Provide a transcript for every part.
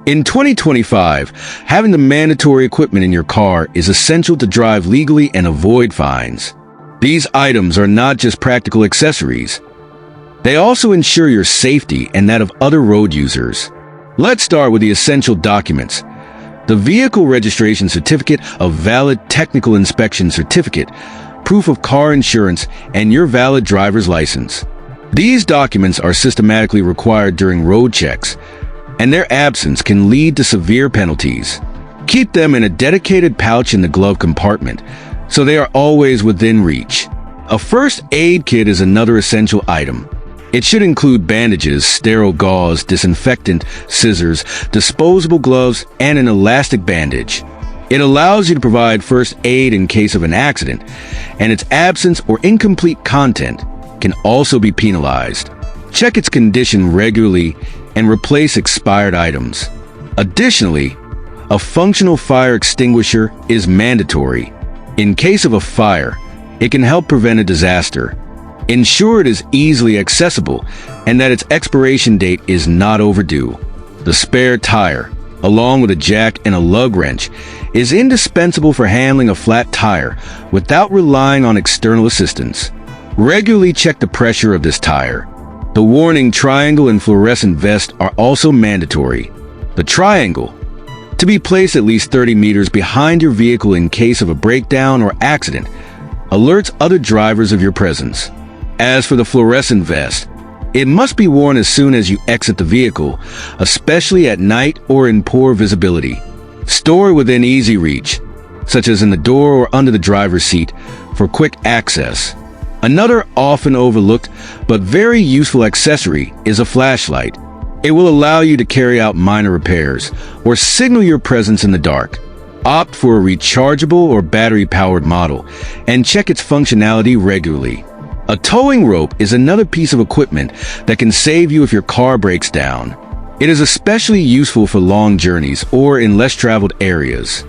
In 2025, having the mandatory equipment in your car is essential to drive legally and avoid fines. These items are not just practical accessories. They also ensure your safety and that of other road users. Let's start with the essential documents. The Vehicle Registration Certificate, a valid technical inspection certificate, proof of car insurance, and your valid driver's license. These documents are systematically required during road checks, and their absence can lead to severe penalties. Keep them in a dedicated pouch in the glove compartment, so they are always within reach. A first aid kit is another essential item. It should include bandages, sterile gauze, disinfectant, scissors, disposable gloves, and an elastic bandage. It allows you to provide first aid in case of an accident, and its absence or incomplete content can also be penalized. Check its condition regularly and replace expired items. Additionally, a functional fire extinguisher is mandatory. In case of a fire, it can help prevent a disaster. Ensure it is easily accessible and that its expiration date is not overdue. The spare tire, along with a jack and a lug wrench, is indispensable for handling a flat tire without relying on external assistance. Regularly check the pressure of this tire. The warning triangle and fluorescent vest are also mandatory. The triangle, to be placed at least 30 meters behind your vehicle in case of a breakdown or accident, alerts other drivers of your presence. As for the fluorescent vest, it must be worn as soon as you exit the vehicle, especially at night or in poor visibility. Store within easy reach, such as in the door or under the driver's seat, for quick access. Another often overlooked but very useful accessory is a flashlight. It will allow you to carry out minor repairs or signal your presence in the dark. Opt for a rechargeable or battery-powered model and check its functionality regularly. A towing rope is another piece of equipment that can save you if your car breaks down. It is especially useful for long journeys or in less traveled areas.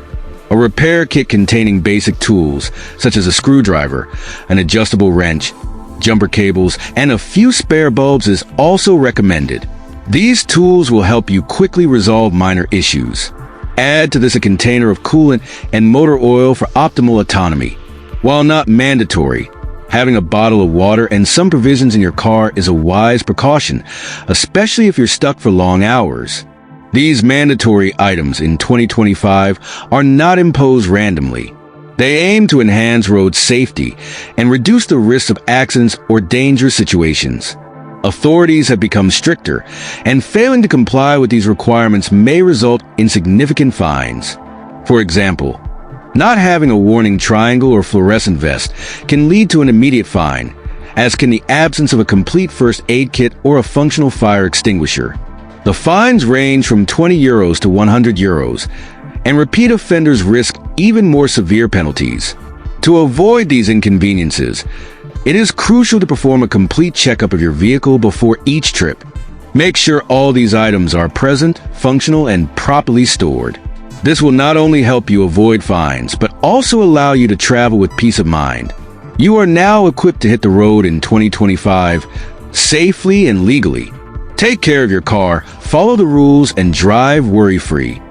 A repair kit containing basic tools, such as a screwdriver, an adjustable wrench, jumper cables, and a few spare bulbs is also recommended. These tools will help you quickly resolve minor issues. Add to this a container of coolant and motor oil for optimal autonomy. While not mandatory, having a bottle of water and some provisions in your car is a wise precaution, especially if you're stuck for long hours. These mandatory items in 2025 are not imposed randomly. They aim to enhance road safety and reduce the risk of accidents or dangerous situations. Authorities have become stricter, and failing to comply with these requirements may result in significant fines. For example, not having a warning triangle or fluorescent vest can lead to an immediate fine, as can the absence of a complete first aid kit or a functional fire extinguisher. The fines range from €20 to €100, and repeat offenders risk even more severe penalties. To avoid these inconveniences, it is crucial to perform a complete checkup of your vehicle before each trip. Make sure all these items are present, functional, and properly stored. This will not only help you avoid fines, but also allow you to travel with peace of mind. You are now equipped to hit the road in 2025 safely and legally. Take care of your car, follow the rules, and drive worry-free.